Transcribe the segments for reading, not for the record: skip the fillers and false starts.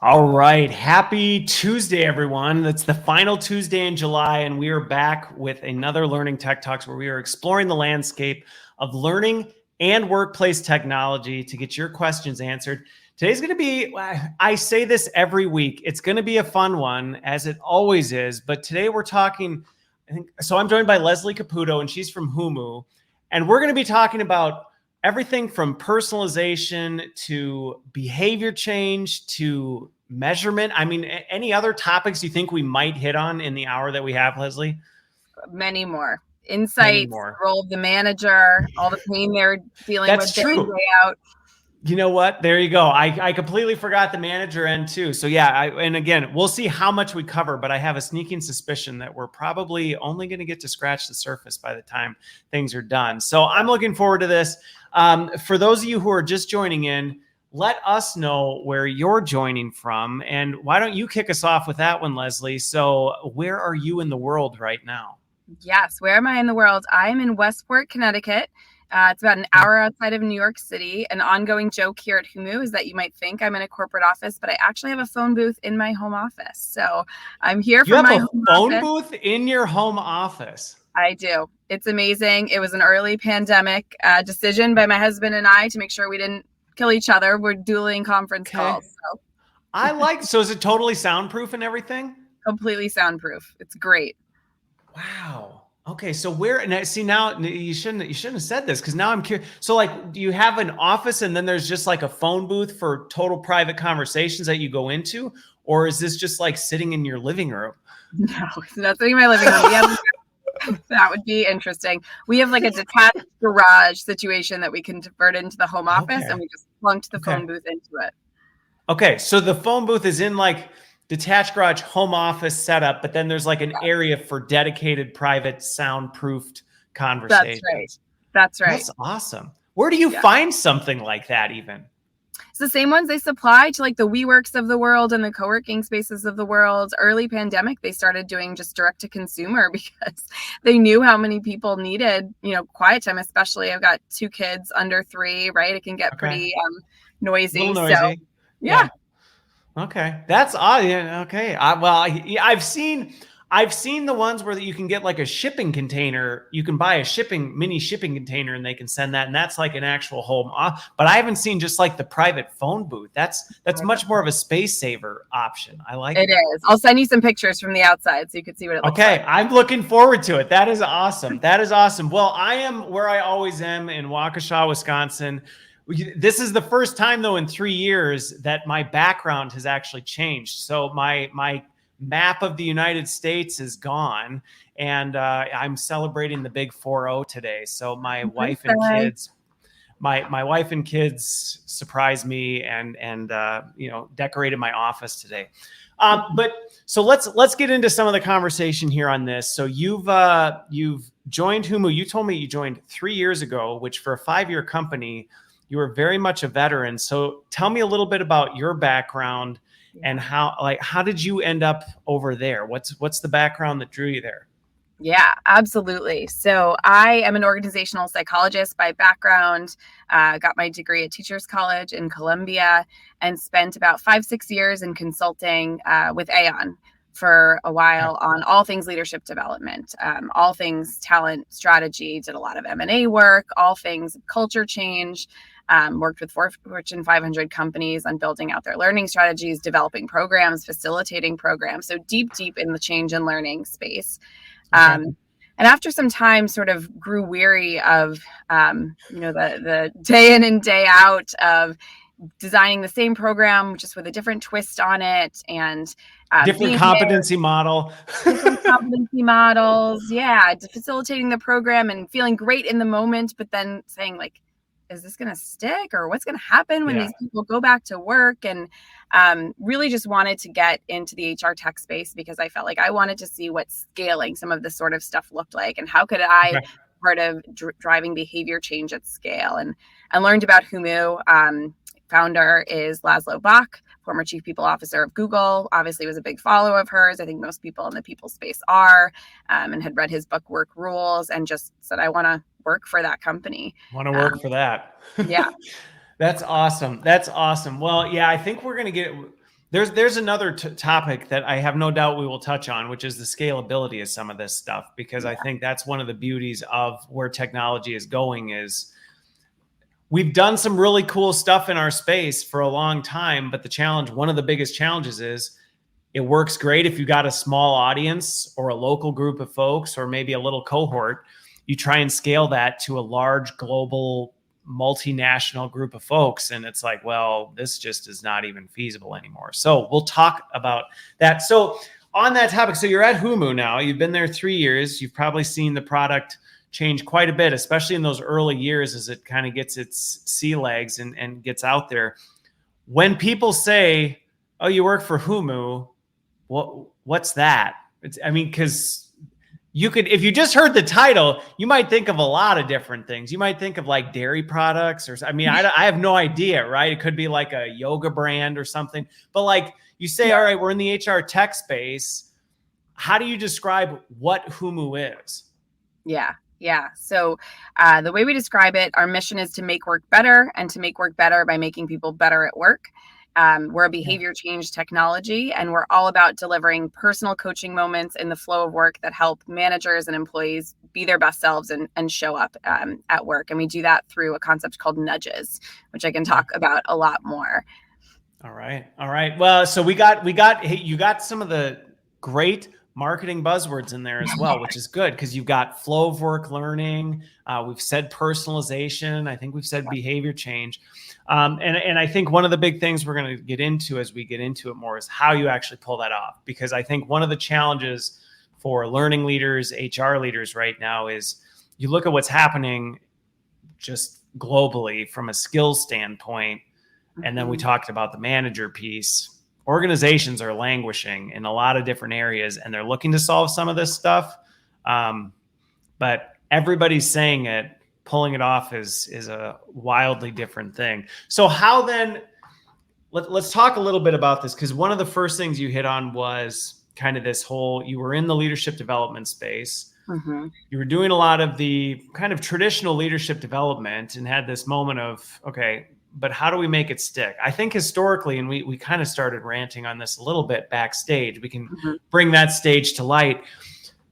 All right. Happy Tuesday, everyone. That's the final Tuesday in July, and we are back with another Learning Tech Talks where we are exploring the landscape of learning and workplace technology to get your questions answered. Today's going to be, I say this every week, it's going to be a fun one, as it always is. But today we're talking, so I'm joined by Leslie Caputo, and she's from Humu. And we're going to be talking about everything from personalization to behavior change to measurement. I mean, any other topics you think we might hit on in the hour that we have, Leslie? Many more. Insights, role of the manager, all the pain they're dealing with day in, day out. You know what? There you go. I completely forgot the manager end too. So yeah, and again, we'll see how much we cover, but I have a sneaking suspicion that we're probably only going to get to scratch the surface by the time things are done. So I'm looking forward to this. For those of you who are just joining in, let us know where you're joining from. And why don't you kick us off with that one, Leslie? So where are you in the world right now? Yes. Where am I in the world? I am in Westport, Connecticut. It's about an hour outside of New York City. An ongoing joke here at Humu is that you might think I'm in a corporate office, but I actually have a phone booth in my home office. So I'm here for my home office. You have a phone booth in your home office? I do. It's amazing. It was an early pandemic decision by my husband and I to make sure we didn't kill each other. We're dueling conference calls. So. So is it totally soundproof and everything? Completely soundproof. It's great. Wow. Okay, so now you shouldn't have said this, because now I'm curious. So like, do you have an office and then there's just like a phone booth for total private conversations that you go into, or is this just like sitting in your living room? No, it's not sitting in my living room. That would be interesting. We have like a detached garage situation that we can convert into the home office, and we just plunked the phone booth into it. Okay, so the phone booth is in like detached garage home office setup, but then there's like an area for dedicated private soundproofed conversations. That's right. That's awesome. Where do you find something like that even? It's the same ones they supply to like the WeWorks of the world and the co-working spaces of the world. Early pandemic, they started doing just direct to consumer because they knew how many people needed, quiet time, especially I've got 2 kids under 3, right? It can get pretty noisy. A little noisy. So, yeah. Okay, that's odd. Yeah, okay. I've seen the ones where you can get like a shipping container. You can buy a mini shipping container, and they can send that, and that's like an actual home. But I haven't seen just like the private phone booth. That's much more of a space saver option. I like it. It is. I'll send you some pictures from the outside so you can see what it looks like. Okay, I'm looking forward to it. That is awesome. That is awesome. Well, I am where I always am in Waukesha, Wisconsin. This is the first time, though, in 3 years that my background has actually changed. So my map of the United States is gone, and I'm celebrating the big 4-0 today. So my wife and kids, my wife and kids surprised me and decorated my office today. But so let's get into some of the conversation here on this. So you've joined Humu. You told me you joined 3 years ago, which for a 5-year company, you were very much a veteran. So tell me a little bit about your background and how did you end up over there? What's the background that drew you there? Yeah, absolutely. So I am an organizational psychologist by background, got my degree at Teachers College in Columbia, and spent about 5-6 years in consulting with Aon for a while on all things leadership development, all things talent strategy, did a lot of M&A work, all things culture change, worked with Fortune 500 companies on building out their learning strategies, developing programs, facilitating programs. So deep in the change and learning space. And after some time sort of grew weary of, the day in and day out of designing the same program, just with a different twist on it, and different competency models. Yeah. Facilitating the program and feeling great in the moment, but then saying like, is this going to stick, or what's going to happen when these people go back to work? And really just wanted to get into the HR tech space because I felt like I wanted to see what scaling some of this sort of stuff looked like, and how could I part of driving behavior change at scale, and learned about Humu. Founder is Laszlo Bock, former chief people officer of Google, obviously was a big follower of hers. I think most people in the people space are, and had read his book, Work Rules, and just said, I want to work for that company. Want to work for that. Yeah. That's awesome. That's awesome. Well, yeah, I think we're going to There's another topic that I have no doubt we will touch on, which is the scalability of some of this stuff, because I think that's one of the beauties of where technology is going. Is we've done some really cool stuff in our space for a long time, but one of the biggest challenges is it works great if you got a small audience or a local group of folks or maybe a little cohort. You try and scale that to a large global multinational group of folks, and it's like, well, this just is not even feasible anymore. So we'll talk about that. So on that topic, so you're at Humu now. You've been there 3 years. You've probably seen the product change quite a bit, especially in those early years as it kind of gets its sea legs and gets out there. When people say, oh, you work for Humu, what's that? Because you could, if you just heard the title, you might think of a lot of different things. You might think of like dairy products I have no idea, right? It could be like a yoga brand or something, but like you say, all right, we're in the HR tech space. How do you describe what Humu is? Yeah. So the way we describe it, our mission is to make work better, and to make work better by making people better at work. We're a behavior change technology, and we're all about delivering personal coaching moments in the flow of work that help managers and employees be their best selves and show up at work. And we do that through a concept called nudges, which I can talk about a lot more. All right. Well, so you got some of the great marketing buzzwords in there as well, which is good because you've got flow of work learning. We've said personalization. I think we've said behavior change. And I think one of the big things we're going to get into as we get into it more is how you actually pull that off. Because I think one of the challenges for learning leaders, HR leaders right now is you look at what's happening just globally from a skills standpoint. And then we talked about the manager piece. Organizations are languishing in a lot of different areas, and they're looking to solve some of this stuff. But everybody's saying it, pulling it off is a wildly different thing. So how then, let's talk a little bit about this, because one of the first things you hit on was kind of this whole, you were in the leadership development space. Mm-hmm. You were doing a lot of the kind of traditional leadership development and had this moment of, okay, but how do we make it stick? I think historically, and we kind of started ranting on this a little bit backstage, we can bring that stage to light.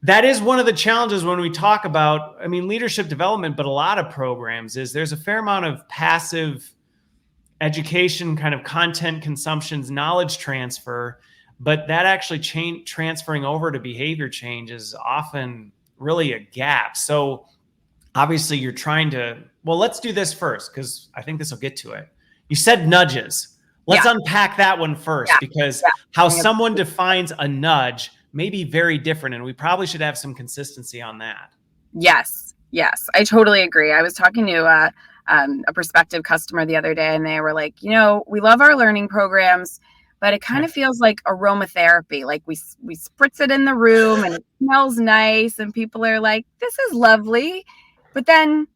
That is one of the challenges when we talk about, leadership development, but a lot of programs is there's a fair amount of passive education, kind of content consumptions, knowledge transfer, but that actually transferring over to behavior change is often really a gap. So obviously you're trying to, well, let's do this first, because I think this will get to it. You said nudges. Let's unpack that one first, because how someone defines a nudge may be very different, and we probably should have some consistency on that. Yes, I totally agree. I was talking to a prospective customer the other day, and they were like, we love our learning programs, but it kind of feels like aromatherapy. Like we spritz it in the room and it smells nice, and people are like, this is lovely, but then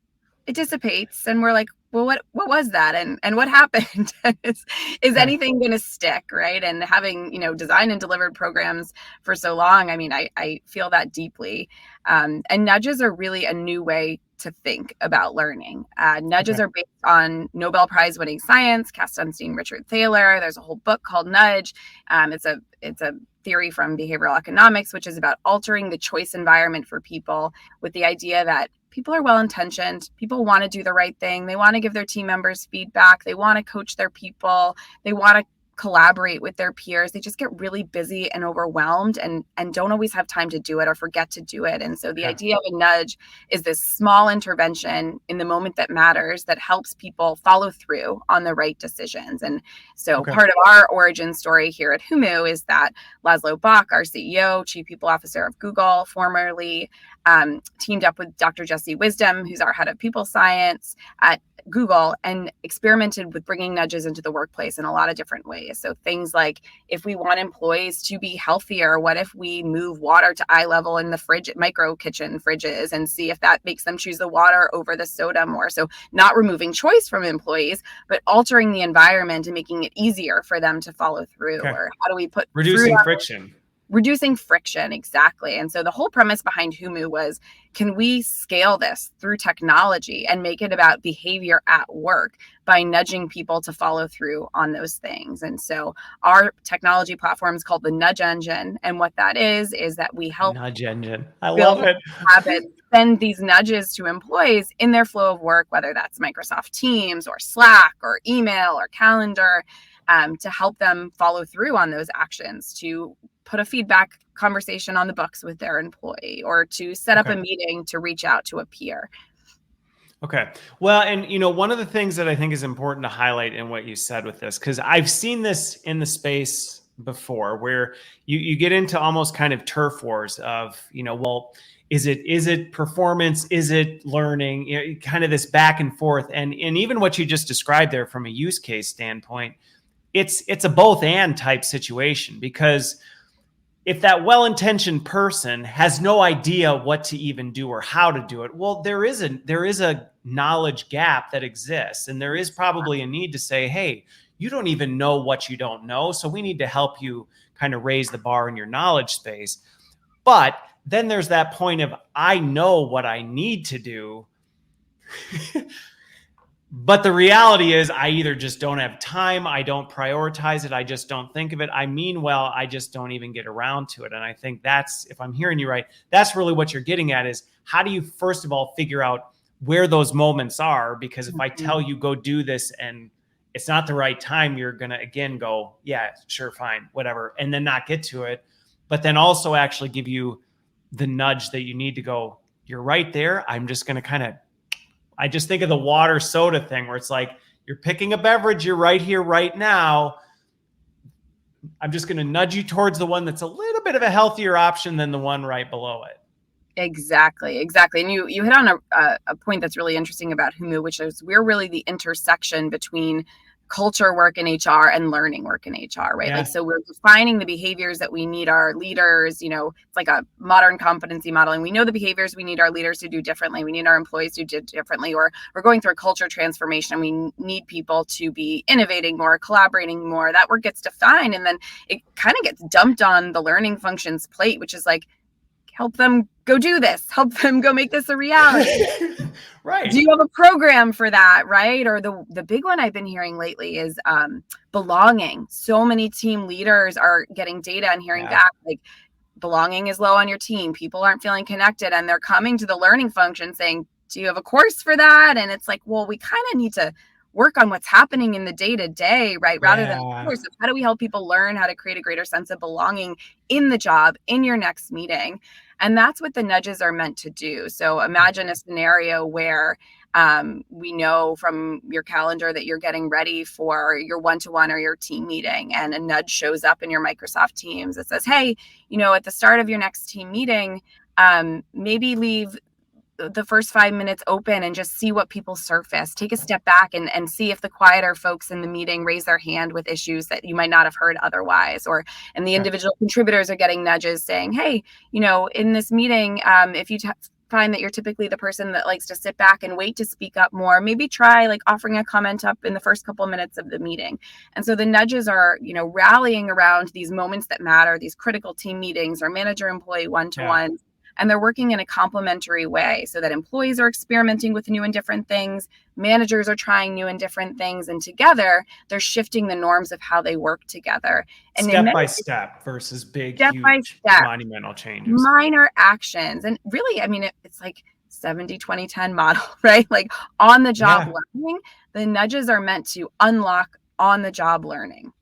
it dissipates, and we're like, well, what was that? And what happened? is anything going to stick, right? And having, designed and delivered programs for so long, I feel that deeply. And nudges are really a new way to think about learning. Nudges are based on Nobel Prize winning science, Cass Sunstein, Richard Thaler. There's a whole book called Nudge. It's a theory from behavioral economics, which is about altering the choice environment for people with the idea that people are well-intentioned. People want to do the right thing. They want to give their team members feedback. They want to coach their people. They want to collaborate with their peers. They just get really busy and overwhelmed and don't always have time to do it or forget to do it. And so the idea of a nudge is this small intervention in the moment that matters that helps people follow through on the right decisions. And so part of our origin story here at Humu is that Laszlo Bock, our CEO, Chief People Officer of Google, formerly teamed up with Dr. Jesse Wisdom, who's our head of people science at Google, and experimented with bringing nudges into the workplace in a lot of different ways. So things like, if we want employees to be healthier, what if we move water to eye level in the fridge, micro kitchen fridges, and see if that makes them choose the water over the soda more? So not removing choice from employees, but altering the environment and making it easier for them to follow through. Or how do we put reducing friction? reducing friction, exactly. And so the whole premise behind Humu was, can we scale this through technology and make it about behavior at work by nudging people to follow through on those things? And so our technology platform is called the Nudge Engine. And what that is that we help Nudge engine. I love build it. habits, send these nudges to employees in their flow of work, whether that's Microsoft Teams or Slack or email or calendar, to help them follow through on those actions, to put a feedback conversation on the books with their employee, or to set up a meeting to reach out to a peer. Okay. Well, and one of the things that I think is important to highlight in what you said with this, because I've seen this in the space before, where you get into almost kind of turf wars of, well, is it performance? Is it learning? Kind of this back and forth. And even what you just described there from a use case standpoint, it's a both and type situation, because if that well-intentioned person has no idea what to even do or how to do it, well, there is a knowledge gap that exists. And there is probably a need to say, hey, you don't even know what you don't know. So we need to help you kind of raise the bar in your knowledge space. But then there's that point of, I know what I need to do. But the reality is, I either just don't have time, I don't prioritize it, I just don't think of it. I mean, well, I just don't even get around to it. And I think that's, if I'm hearing you right, that's really what you're getting at, is how do you, first of all, figure out where those moments are? Because if I tell you, go do this, and it's not the right time, you're going to, again, go, yeah, sure, fine, whatever, and then not get to it. But then also actually give you the nudge that you need to go, you're right there. I'm just going to kind of, I just think of the water soda thing, where it's like, you're picking a beverage, you're right here, right now. I'm just going to nudge you towards the one that's a little bit of a healthier option than the one right below it. Exactly. And you hit on a point that's really interesting about Humu, which is we're really the intersection between culture work in HR and learning work in HR, right? Yeah. Like, so we're defining the behaviors that we need our leaders, it's like a modern competency modeling. We know the behaviors we need our leaders to do differently. We need our employees to do differently, or we're going through a culture transformation, and we need people to be innovating more, collaborating more. That work gets defined, and then it kind of gets dumped on the learning functions plate, which is like, help them go do this, help them go make this a reality. Right. Do you have a program for that? Right. Or the big one I've been hearing lately is belonging. So many team leaders are getting data and hearing back, like, belonging is low on your team. People aren't feeling connected, and they're coming to the learning function saying, do you have a course for that? And it's like, well, we kind of need to work on what's happening in the day-to-day, right? Rather than a course. How do we help people learn how to create a greater sense of belonging in the job, in your next meeting? And that's what the nudges are meant to do. So imagine a scenario where we know from your calendar that you're getting ready for your one-to-one or your team meeting, and a nudge shows up in your Microsoft Teams that says, hey, at the start of your next team meeting, maybe leave the first 5 minutes open and just see what people surface. Take a step back and see if the quieter folks in the meeting raise their hand with issues that you might not have heard otherwise. And the individual contributors are getting nudges saying, hey, in this meeting, if you find that you're typically the person that likes to sit back and wait to speak up more, maybe try like offering a comment up in the first couple of minutes of the meeting. And so the nudges are, rallying around these moments that matter, these critical team meetings or manager employee one-to-ones. And they're working in a complementary way, so that employees are experimenting with new and different things, managers are trying new and different things, and together they're shifting the norms of how they work together. And step by step versus big, huge, monumental changes. Minor actions. And really, I mean, it's like 70-20-10 model, right? Like on the job learning, the nudges are meant to unlock on the job learning.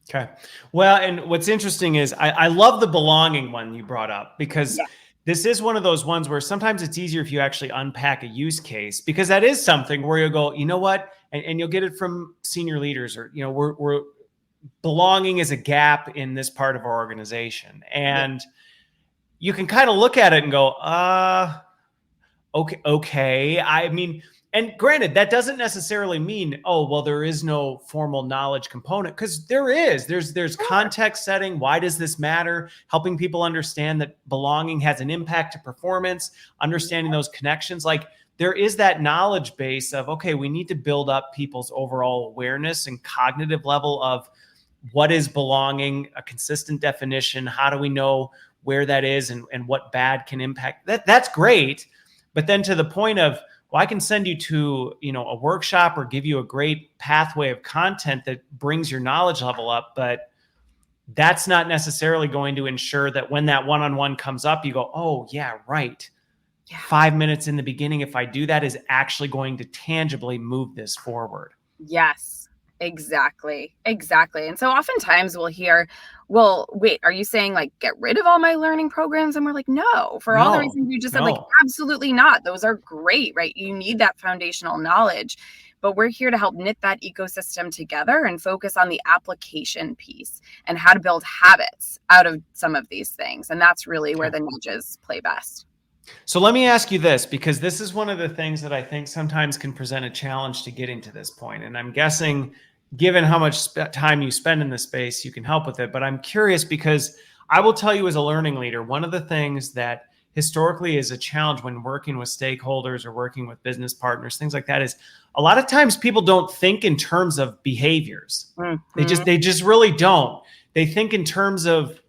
Okay. Well, and what's interesting is I love the belonging one you brought up, because this is one of those ones where sometimes it's easier if you actually unpack a use case, because that is something where you'll go, you know what? And you'll get it from senior leaders, or, we're belonging is a gap in this part of our organization. And you can kind of look at it and go, okay. I mean, and granted, that doesn't necessarily mean, oh, well, there is no formal knowledge component, because there's context setting. Why does this matter? Helping people understand that belonging has an impact to performance, understanding those connections. Like, there is that knowledge base of, okay, we need to build up people's overall awareness and cognitive level of what is belonging, a consistent definition. How do we know where that is and what bad can impact that? That's great. But then to the point of, well, I can send you to, a workshop or give you a great pathway of content that brings your knowledge level up. But that's not necessarily going to ensure that when that one-on-one comes up, you go, oh yeah, right. Yeah. 5 minutes in the beginning, if I do that, is actually going to tangibly move this forward. Yes, exactly. Exactly. And so oftentimes we'll hear, well, wait, are you saying like get rid of all my learning programs? And we're like, no, for all the reasons you just said, like, absolutely not. Those are great, right? You need that foundational knowledge, but we're here to help knit that ecosystem together and focus on the application piece and how to build habits out of some of these things. And that's really where the nudges play best. So let me ask you this, because this is one of the things that I think sometimes can present a challenge to getting to this point. And I'm guessing, given how much time you spend in this space, you can help with it. But I'm curious because I will tell you as a learning leader, one of the things that historically is a challenge when working with stakeholders or working with business partners, things like that, is a lot of times people don't think in terms of behaviors. Mm-hmm. They just really don't. They think in terms of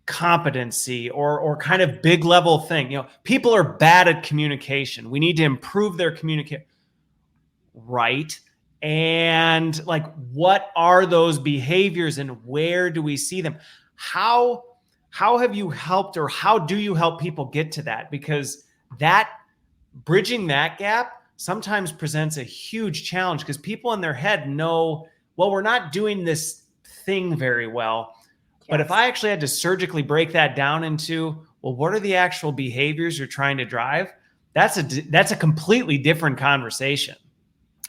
competency or kind of big level thing. People are bad at communication. We need to improve their communication. Right. And like, what are those behaviors and where do we see them? How have you helped, or how do you help people get to that? Because that bridging that gap sometimes presents a huge challenge, because people in their head know, well, we're not doing this thing very well. But if I actually had to surgically break that down into, well, what are the actual behaviors you're trying to drive? That's a completely different conversation.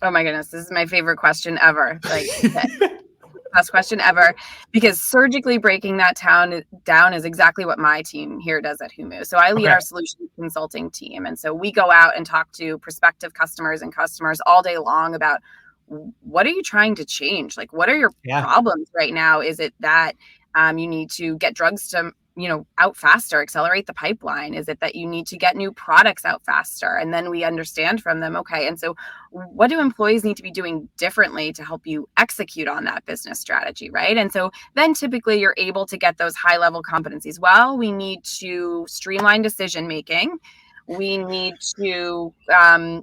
Oh my goodness, this is my favorite question ever. Like, best question ever, because surgically breaking that down is exactly what my team here does at Humu. So I lead our solution consulting team, and so we go out and talk to prospective customers and customers all day long about, what are you trying to change? Like, what are your problems right now? Is it that you need to get drugs to, out faster, accelerate the pipeline? Is it that you need to get new products out faster? And then we understand from them, okay, and so what do employees need to be doing differently to help you execute on that business strategy, right? And so then typically you're able to get those high level competencies. Well, we need to streamline decision making. We need to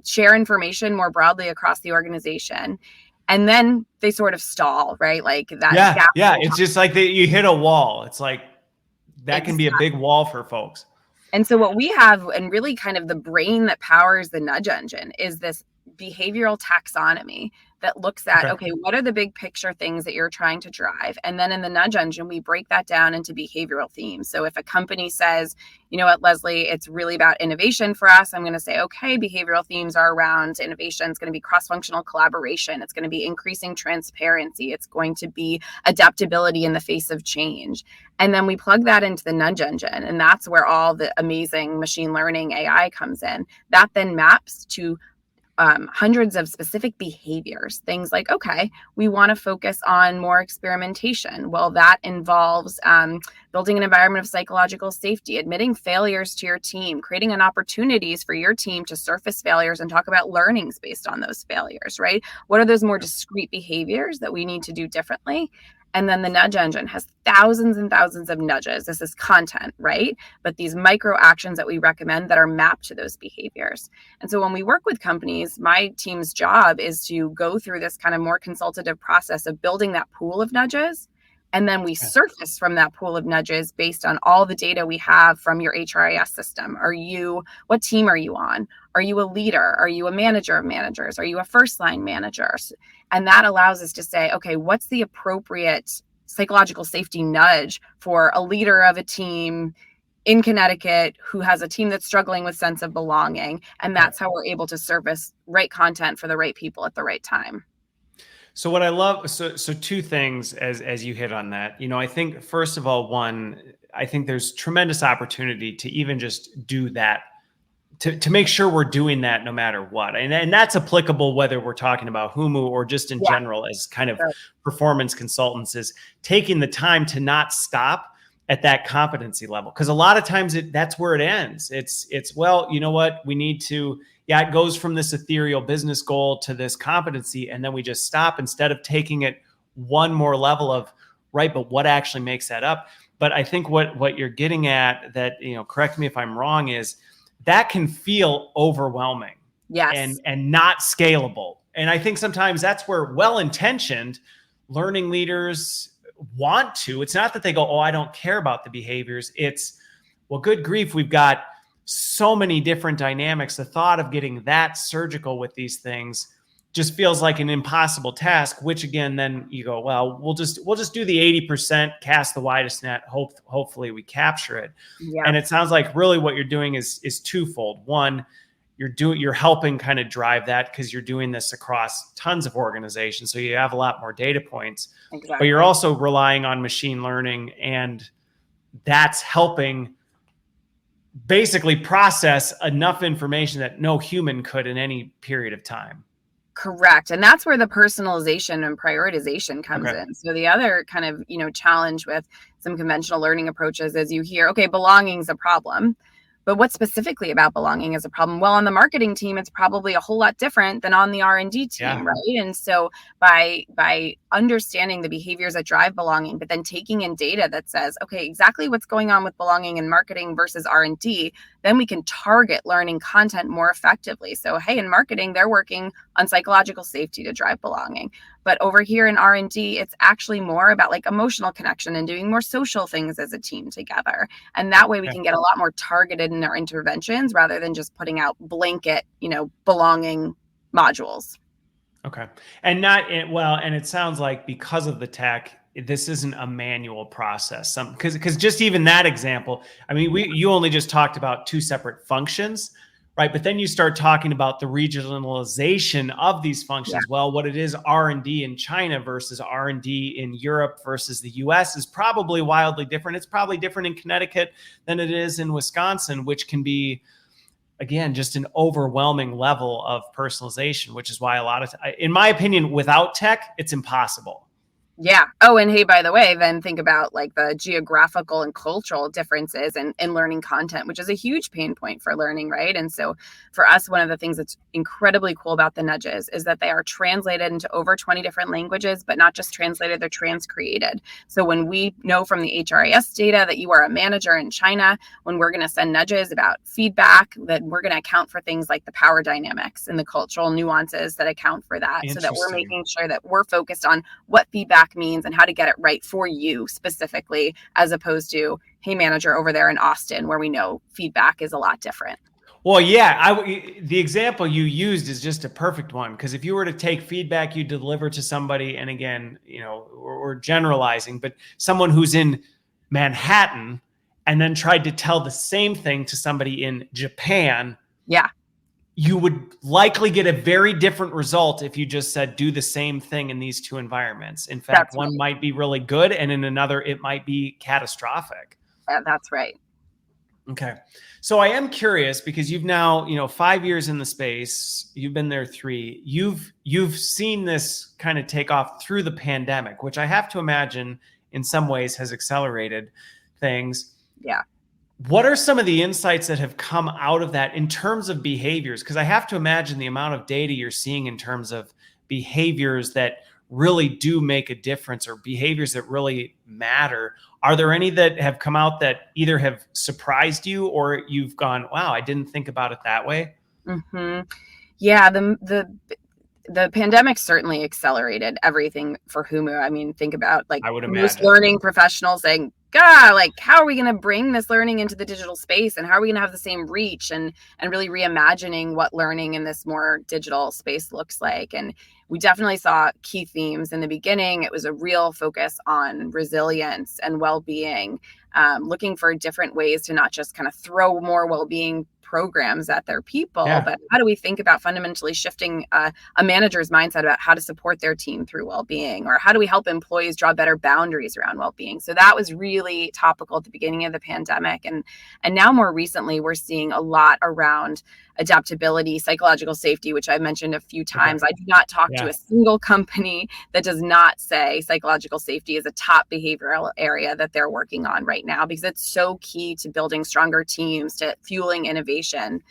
share information more broadly across the organization. And then they sort of stall, right? Like that. Yeah. It's just like you hit a wall. It's like that can be a big wall for folks. And so what we have, and really kind of the brain that powers the nudge engine, is this behavioral taxonomy that looks at, okay, what are the big picture things that you're trying to drive? And then in the nudge engine, we break that down into behavioral themes. So if a company says, you know what, Leslie, it's really about innovation for us, I'm going to say, okay, behavioral themes are around innovation. It's going to be cross-functional collaboration. It's going to be increasing transparency. It's going to be adaptability in the face of change. And then we plug that into the nudge engine. And that's where all the amazing machine learning AI comes in. That then maps to hundreds of specific behaviors, things like, okay, we want to focus on more experimentation. Well, that involves building an environment of psychological safety, admitting failures to your team, creating an opportunities for your team to surface failures and talk about learnings based on those failures, right? What are those more discrete behaviors that we need to do differently? And then the nudge engine has thousands and thousands of nudges. This is content, right? But these micro actions that we recommend that are mapped to those behaviors. And so when we work with companies, my team's job is to go through this kind of more consultative process of building that pool of nudges. And then we surface from that pool of nudges based on all the data we have from your HRIS system. What team are you on? Are you a leader? Are you a manager of managers? Are you a first line manager? And that allows us to say, okay, what's the appropriate psychological safety nudge for a leader of a team in Connecticut who has a team that's struggling with sense of belonging? And that's how we're able to surface right content for the right people at the right time. So what I love, so two things as you hit on that, I think first of all, I think there's tremendous opportunity to even just do that, to make sure we're doing that no matter what. And that's applicable whether we're talking about Humu or just in general as kind of performance consultants, is taking the time to not stop at that competency level. Because a lot of times that's where it ends. It's well, you know what, we need to, it goes from this ethereal business goal to this competency, and then we just stop instead of taking it one more level of, right, but what actually makes that up? But I think what you're getting at, that, correct me if I'm wrong, is that can feel overwhelming Yes. and not scalable. And I think sometimes that's where well-intentioned learning leaders want to. It's not that they go, oh, I don't care about the behaviors. It's, well, good grief, we've got so many different dynamics. The thought of getting that surgical with these things just feels like an impossible task, which again, then you go, well, we'll just do the 80%, cast the widest net, hopefully we capture it. Yeah. And it sounds like really what you're doing is twofold. One, you're helping kind of drive that because you're doing this across tons of organizations. So you have a lot more data points, Exactly. but you're also relying on machine learning, and that's helping basically process enough information that no human could in any period of time. Correct. And that's where the personalization and prioritization comes in. So the other kind of, challenge with some conventional learning approaches is you hear, okay, belonging is a problem. But what specifically about belonging is a problem? Well, on the marketing team, it's probably a whole lot different than on the R&D team, right? And so by understanding the behaviors that drive belonging, but then taking in data that says, okay, exactly what's going on with belonging in marketing versus R&D, then we can target learning content more effectively. So, hey, in marketing, they're working on psychological safety to drive belonging. But over here in R&D, it's actually more about like emotional connection and doing more social things as a team together. And that way we can get a lot more targeted in our interventions rather than just putting out blanket, belonging modules. Okay. And and it sounds like because of the tech, this isn't a manual process. Because just even that example, I mean, you only just talked about two separate functions, right? But then you start talking about the regionalization of these functions. Yeah. Well, what it is R&D in China versus R&D in Europe versus the US is probably wildly different. It's probably different in Connecticut than it is in Wisconsin, which can be, again, just an overwhelming level of personalization, which is why in my opinion, without tech, it's impossible. Yeah. Oh, and hey, by the way, then think about like the geographical and cultural differences in learning content, which is a huge pain point for learning, right? And so for us, one of the things that's incredibly cool about the nudges is that they are translated into over 20 different languages, but not just translated, they're transcreated. So when we know from the HRIS data that you are a manager in China, when we're going to send nudges about feedback, that we're going to account for things like the power dynamics and the cultural nuances that account for that, so that we're making sure that we're focused on what feedback means and how to get it right for you specifically, as opposed to, hey, manager over there in Austin, where we know feedback is a lot different. Well, yeah, the example you used is just a perfect one, because if you were to take feedback you deliver to somebody, and again, we're generalizing, but someone who's in Manhattan and then tried to tell the same thing to somebody in Japan, you would likely get a very different result if you just said, do the same thing in these two environments. In fact, one might be really good, and in another, it might be catastrophic. That's right. Okay. So I am curious, because you've now, 5 years in the space, you've been there 3, you've seen this kind of take off through the pandemic, which I have to imagine in some ways has accelerated things. Yeah. What are some of the insights that have come out of that in terms of behaviors? Because I have to imagine the amount of data you're seeing in terms of behaviors that really do make a difference, or behaviors that really matter. Are there any that have come out that either have surprised you, or you've gone, wow, I didn't think about it that way? Mm-hmm. Yeah, the pandemic certainly accelerated everything for Humu. I mean, think about like most learning professionals saying, God, like, how are we going to bring this learning into the digital space, and how are we going to have the same reach, and really reimagining what learning in this more digital space looks like. And we definitely saw key themes in the beginning. It was a real focus on resilience and well-being, looking for different ways to not just kind of throw more well-being programs at their people, but how do we think about fundamentally shifting a manager's mindset about how to support their team through well-being, or how do we help employees draw better boundaries around well-being? So that was really topical at the beginning of the pandemic, and now more recently we're seeing a lot around adaptability, psychological safety, which I mentioned a few times. I do not talk to a single company that does not say psychological safety is a top behavioral area that they're working on right now, because it's so key to building stronger teams, to fueling innovation.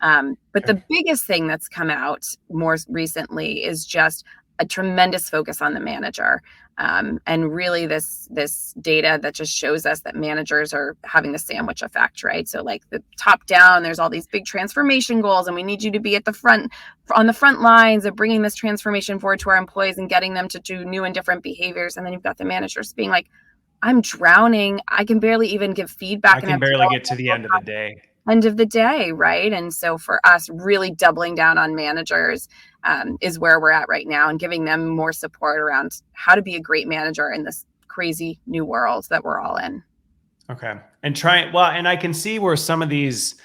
But the biggest thing that's come out more recently is just a tremendous focus on the manager. And really this data that just shows us that managers are having the sandwich effect, right? So like the top down, there's all these big transformation goals, and we need you to be at the front, on the front lines of bringing this transformation forward to our employees and getting them to do new and different behaviors. And then you've got the managers being like, I'm drowning. I can barely even give feedback. I can barely get to the end of the day. End of the day, right? And so for us, really doubling down on managers is where we're at right now, and giving them more support around how to be a great manager in this crazy new world that we're all in. Okay. And and I can see where some of these,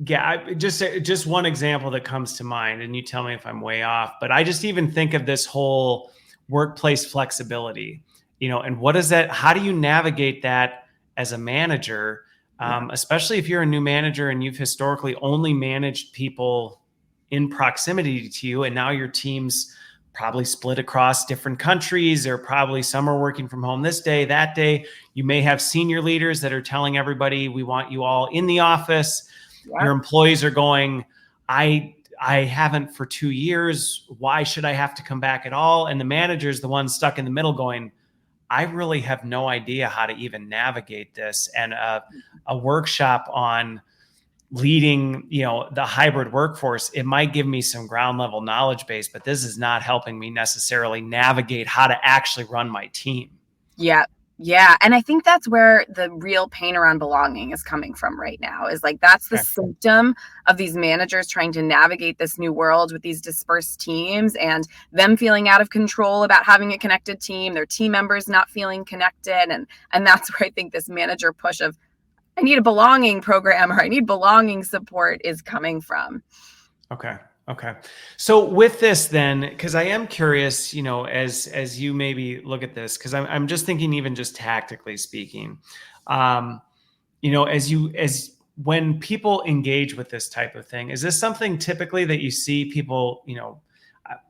just one example that comes to mind, and you tell me if I'm way off, but I just even think of this whole workplace flexibility, and what is that? How do you navigate that as a manager? Especially if you're a new manager and you've historically only managed people in proximity to you, and now your team's probably split across different countries, or probably some are working from home this day, that day. You may have senior leaders that are telling everybody, we want you all in the office. Yeah. Your employees are going, I haven't for 2 years. Why should I have to come back at all? And the manager's the one stuck in the middle going, I really have no idea how to even navigate this. And a workshop on leading, the hybrid workforce, it might give me some ground level knowledge base, but this is not helping me necessarily navigate how to actually run my team. Yeah. Yeah. And I think that's where the real pain around belonging is coming from right now, is like, that's the symptom of these managers trying to navigate this new world with these dispersed teams, and them feeling out of control about having a connected team, their team members not feeling connected. And that's where I think this manager push of, I need a belonging program, or I need belonging support, is coming from. Okay. So with this then, because I am curious, as you maybe look at this, because I'm just thinking, even just tactically speaking, as when people engage with this type of thing, is this something typically that you see people,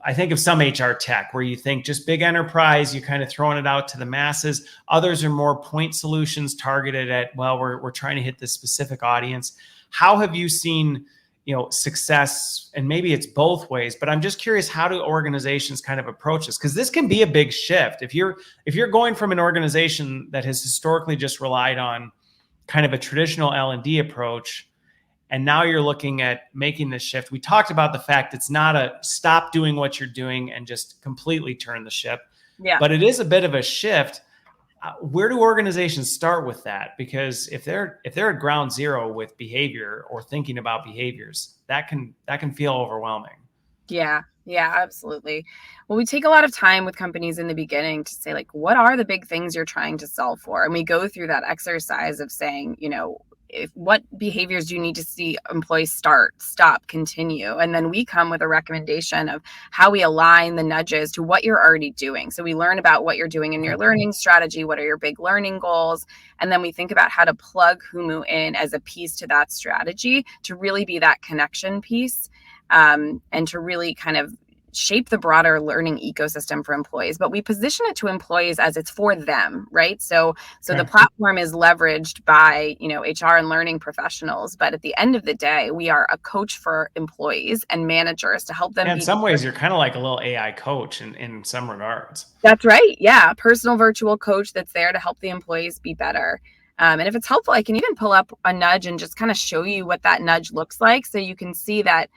I think of some HR tech where you think just big enterprise, you kind of throwing it out to the masses. Others are more point solutions targeted at, well, we're trying to hit this specific audience. How have you seen success? And maybe it's both ways, but I'm just curious, how do organizations kind of approach this? Because this can be a big shift. If you're going from an organization that has historically just relied on kind of a traditional L&D approach, and now you're looking at making this shift. We talked about the fact it's not a stop doing what you're doing and just completely turn the ship. Yeah. But it is a bit of a shift. Where do organizations start with that? Because if they're at ground zero with behavior or thinking about behaviors, that can feel overwhelming. Yeah, absolutely. Well, we take a lot of time with companies in the beginning to say, like, what are the big things you're trying to solve for? And we go through that exercise of saying, what behaviors do you need to see employees start, stop, continue? And then we come with a recommendation of how we align the nudges to what you're already doing. So we learn about what you're doing in your learning strategy, what are your big learning goals, and then we think about how to plug Humu in as a piece to that strategy to really be that connection piece, and to really kind of shape the broader learning ecosystem for employees. But we position it to employees as it's for them, right? So the platform is leveraged by, HR and learning professionals. But at the end of the day, we are a coach for employees and managers to help them. In some ways, you're kind of like a little AI coach in some regards. That's right. Yeah. Personal virtual coach that's there to help the employees be better. And if it's helpful, I can even pull up a nudge and just kind of show you what that nudge looks like. So you can see that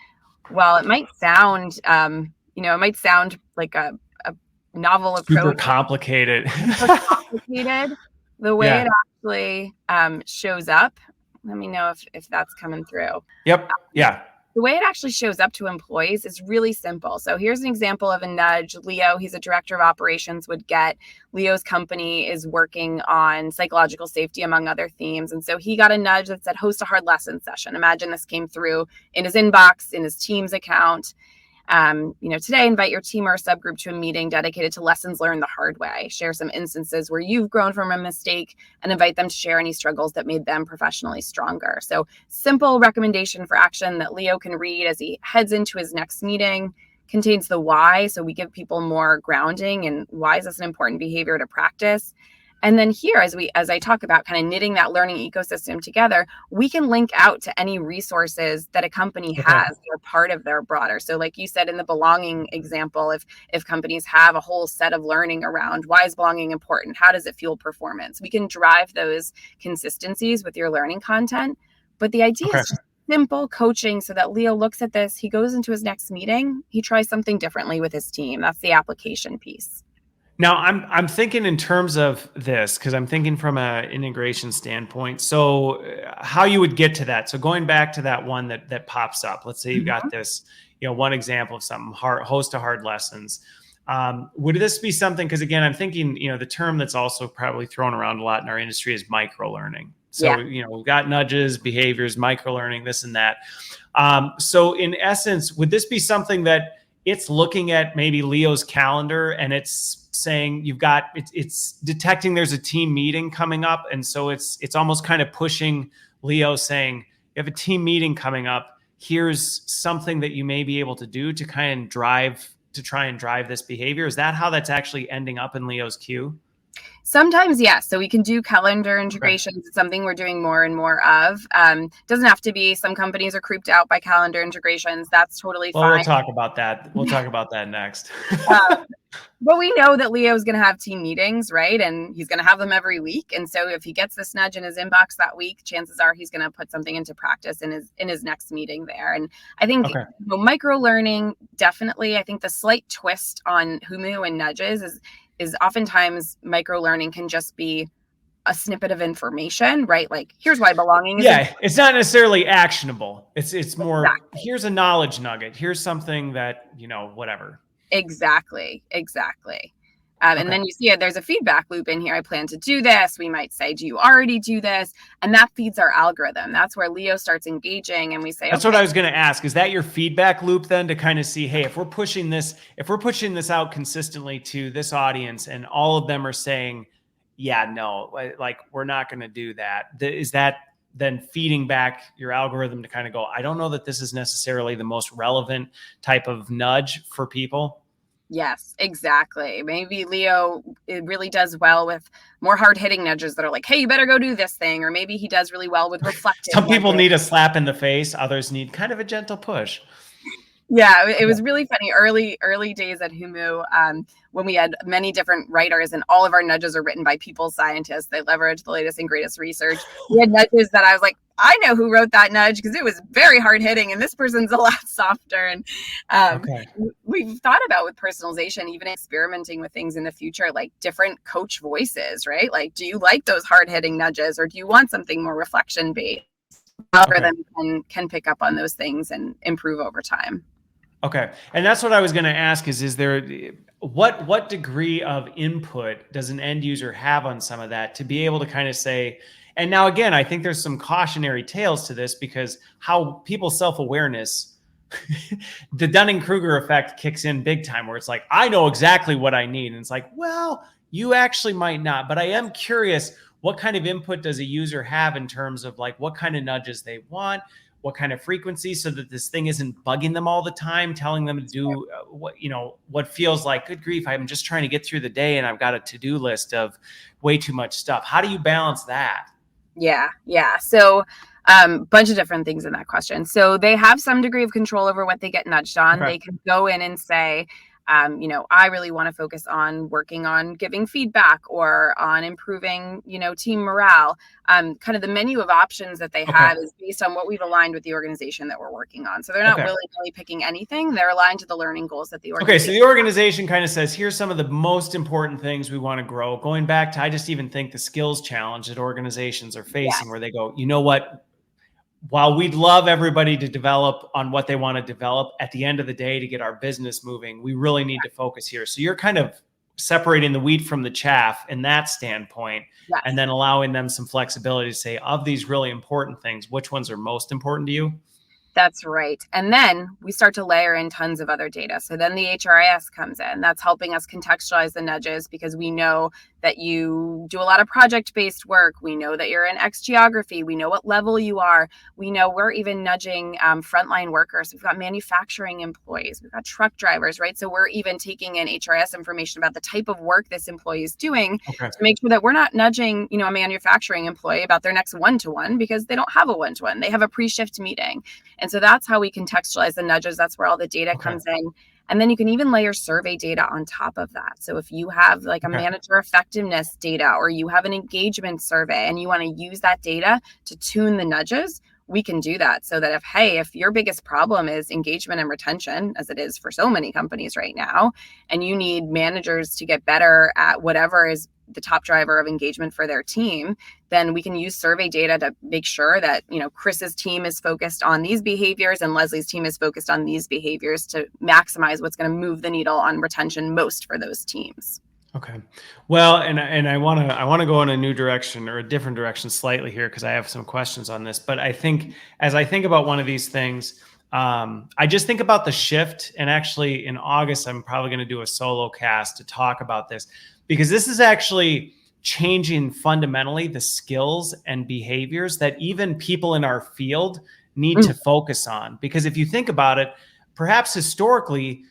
while it might sound, like a novel approach. Super complicated. The way it actually shows up. Let me know if that's coming through. Yep. Yeah. The way it actually shows up to employees is really simple. So here's an example of a nudge. Leo, he's a director of operations, would get. Leo's company is working on psychological safety, among other themes. And so he got a nudge that said, host a hard lesson session. Imagine this came through in his inbox, in his Teams account. Today, invite your team or a subgroup to a meeting dedicated to lessons learned the hard way. Share some instances where you've grown from a mistake and invite them to share any struggles that made them professionally stronger. So simple recommendation for action that Leo can read as he heads into his next meeting. Contains the why. So we give people more grounding and why is this an important behavior to practice? And then here, as I talk about kind of knitting that learning ecosystem together, we can link out to any resources that a company Okay. has that are part of their broader. So like you said in the belonging example, if companies have a whole set of learning around why is belonging important, how does it fuel performance, we can drive those consistencies with your learning content. But the idea Okay. is just simple coaching so that Leo looks at this, he goes into his next meeting, he tries something differently with his team. That's the application piece. Now I'm thinking in terms of this because I'm thinking from an integration standpoint. So how you would get to that. So going back to that one that pops up. Let's say you've got this, one example of something host of hard lessons. Would this be something? Because again, I'm thinking, the term that's also probably thrown around a lot in our industry is micro learning. So we've got nudges, behaviors, micro learning, this and that. So in essence, would this be something that it's looking at maybe Leo's calendar and it's saying it's detecting there's a team meeting coming up, and so it's almost kind of pushing Leo saying, you have a team meeting coming up, here's something that you may be able to do to try and drive this behavior? Is that how that's actually ending up in Leo's queue? Sometimes, yes. So we can do calendar integrations. Okay. It's something we're doing more and more of. Doesn't have to be. Some companies are creeped out by calendar integrations. That's totally fine. We'll talk about that. We'll talk about that next. But we know that Leo's going to have team meetings, right? And he's going to have them every week. And so if he gets this nudge in his inbox that week, chances are he's going to put something into practice in his next meeting there. And I think micro learning, definitely. I think the slight twist on Humu and nudges is oftentimes micro learning can just be a snippet of information, right? Like, here's why belonging is important. It's not necessarily actionable. It's more, here's a knowledge nugget. Here's something that, whatever. Exactly. And then you see it, there's a feedback loop in here. I plan to do this. We might say, do you already do this? And that feeds our algorithm. That's where Leo starts engaging and we say, that's what I was going to ask. Is that your feedback loop then to kind of see, hey, if we're pushing this out consistently to this audience and all of them are saying, yeah, no, like we're not going to do that. Is that then feeding back your algorithm to kind of go, I don't know that this is necessarily the most relevant type of nudge for people? Yes, exactly. Maybe Leo, it really does well with more hard-hitting nudges that are like, hey, you better go do this thing. Or maybe he does really well with reflective. Some people need a slap in the face. Others need kind of a gentle push. Yeah, it was really funny. Early days at Humu, when we had many different writers and all of our nudges are written by people scientists. They leverage the latest and greatest research. We had nudges that I was like, I know who wrote that nudge because it was very hard hitting and this person's a lot softer. And we've thought about with personalization, even experimenting with things in the future, like different coach voices, right? Like, do you like those hard hitting nudges or do you want something more reflection based? Algorithm can pick up on those things and improve over time. Okay. And that's what I was going to ask is there, what degree of input does an end user have on some of that to be able to kind of say, and now again, I think there's some cautionary tales to this because how people's self-awareness, the Dunning-Kruger effect kicks in big time where it's like, I know exactly what I need. And it's like, well, you actually might not, but I am curious, what kind of input does a user have in terms of like what kind of nudges they want, what kind of frequency, so that this thing isn't bugging them all the time, telling them to do what feels like, good grief, I'm just trying to get through the day and I've got a to-do list of way too much stuff. How do you balance that? Yeah. So bunch of different things in that question. So they have some degree of control over what they get nudged on. They can go in and say, I really want to focus on working on giving feedback or on improving, team morale. Kind of the menu of options that they have is based on what we've aligned with the organization that we're working on. So they're not willy-nilly picking anything. They're aligned to the learning goals that the organization. Okay, so the organization kind of says, here's some of the most important things we want to grow. Going back to, I just even think the skills challenge that organizations are facing where they go, you know what? While we'd love everybody to develop on what they want to develop, at the end of the day, to get our business moving, we really need to focus here. So you're kind of separating the wheat from the chaff in that standpoint, and then allowing them some flexibility to say, of these really important things, which ones are most important to you? That's right. And then we start to layer in tons of other data. So then the HRIS comes in. That's helping us contextualize the nudges because we know that you do a lot of project-based work. We know that you're in X geography. We know what level you are. We know we're even nudging frontline workers. We've got manufacturing employees. We've got truck drivers, right? So we're even taking in HRS information about the type of work this employee is doing Okay. to make sure that we're not nudging, a manufacturing employee about their next one-to-one because they don't have a one-to-one. They have a pre-shift meeting. And so that's how we contextualize the nudges. That's where all the data comes in. And then you can even layer survey data on top of that. So if you have like a manager effectiveness data or you have an engagement survey and you want to use that data to tune the nudges, we can do that so that if your biggest problem is engagement and retention, as it is for so many companies right now, and you need managers to get better at whatever is the top driver of engagement for their team, then we can use survey data to make sure that, Chris's team is focused on these behaviors and Leslie's team is focused on these behaviors to maximize what's going to move the needle on retention most for those teams. Okay. Well, and I want to go in a new direction or a different direction slightly here because I have some questions on this. But I think as I think about one of these things, I just think about the shift. And actually, in August, I'm probably going to do a solo cast to talk about this because this is actually changing fundamentally the skills and behaviors that even people in our field need to focus on. Because if you think about it, perhaps historically,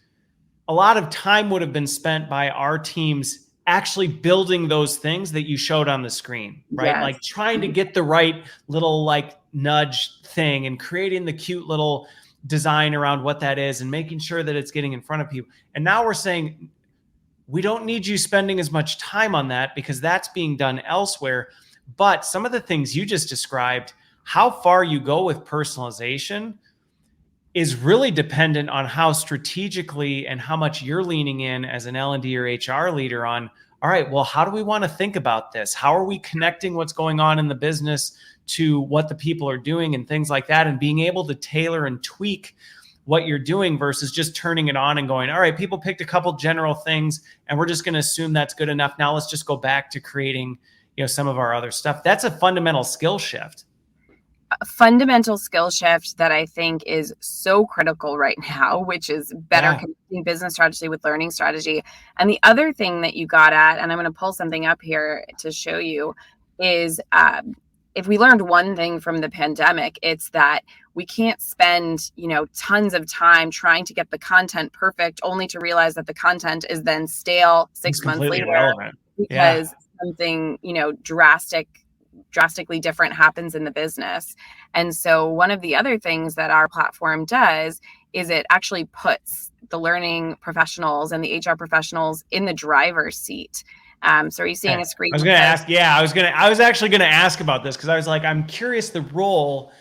a lot of time would have been spent by our teams actually building those things that you showed on the screen, right? Yes. Like trying to get the right little like nudge thing and creating the cute little design around what that is and making sure that it's getting in front of people. And now we're saying, we don't need you spending as much time on that because that's being done elsewhere. But some of the things you just described, how far you go with personalization is really dependent on how strategically and how much you're leaning in as an L&D or HR leader on, all right, well, how do we want to think about this? How are we connecting what's going on in the business to what the people are doing and things like that, and being able to tailor and tweak what you're doing versus just turning it on and going, all right, people picked a couple general things and we're just going to assume that's good enough. Now let's just go back to creating, some of our other stuff. That's a fundamental skill shift. A fundamental skill shift that I think is so critical right now, which is better connecting business strategy with learning strategy. And the other thing that you got at, and I'm going to pull something up here to show you, is if we learned one thing from the pandemic, it's that we can't spend, tons of time trying to get the content perfect, only to realize that the content is then stale 6 months later irrelevant. because something, drastically different happens in the business. And so one of the other things that our platform does is it actually puts the learning professionals and the HR professionals in the driver's seat. So are you seeing a screen? I was going to ask. Yeah, I was actually going to ask about this because I was like, I'm curious the role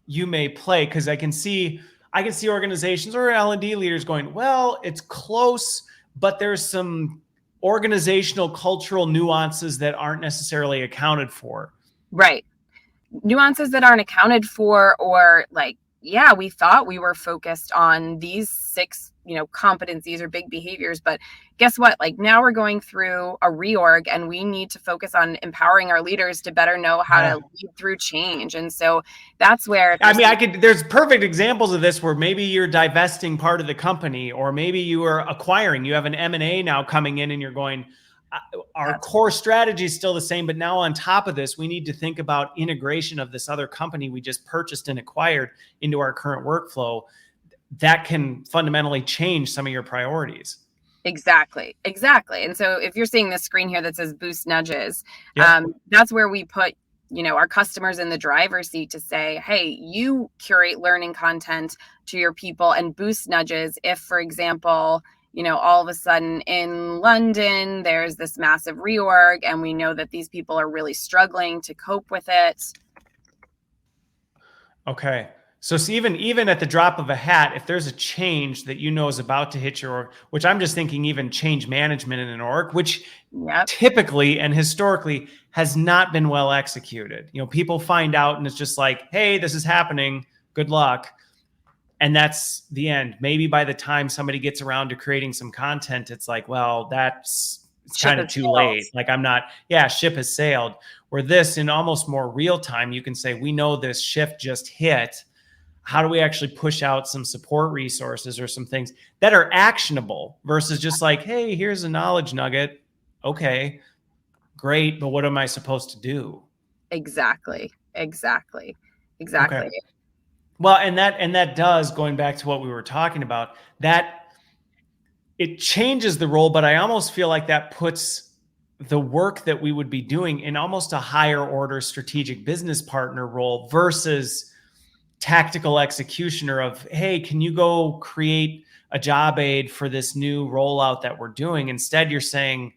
you may play, because I can see organizations or L&D leaders going, well, it's close, but there's some organizational cultural nuances that aren't necessarily accounted for. Right. Nuances that aren't accounted for, or like, we thought we were focused on these 6, competencies or big behaviors, but guess what? Like now we're going through a reorg and we need to focus on empowering our leaders to better know how to lead through change. And so that's where, there's perfect examples of this where maybe you're divesting part of the company, or maybe you are acquiring, you have an M&A now coming in and you're going, our core strategy is still the same, but now on top of this, we need to think about integration of this other company we just purchased and acquired into our current workflow. That can fundamentally change some of your priorities. Exactly. And so if you're seeing this screen here that says boost nudges, that's where we put, our customers in the driver's seat to say, hey, you curate learning content to your people and boost nudges. If, for example, all of a sudden in London, there's this massive reorg and we know that these people are really struggling to cope with it. Okay. So even at the drop of a hat, if there's a change that is about to hit your org, which I'm just thinking even change management in an org, which typically and historically has not been well executed. People find out and it's just like, hey, this is happening. Good luck. And that's the end. Maybe by the time somebody gets around to creating some content, it's like, well, it's kind of too late. Like ship has sailed. Where this in almost more real time, you can say, we know this shift just hit. how do we actually push out some support resources or some things that are actionable versus just like, hey, here's a knowledge nugget. Okay, great. But what am I supposed to do? Exactly. Okay. Exactly. Well, and that does, going back to what we were talking about, that it changes the role, but I almost feel like that puts the work that we would be doing in almost a higher order strategic business partner role versus tactical executioner of, hey, can you go create a job aid for this new rollout that we're doing? Instead, you're saying,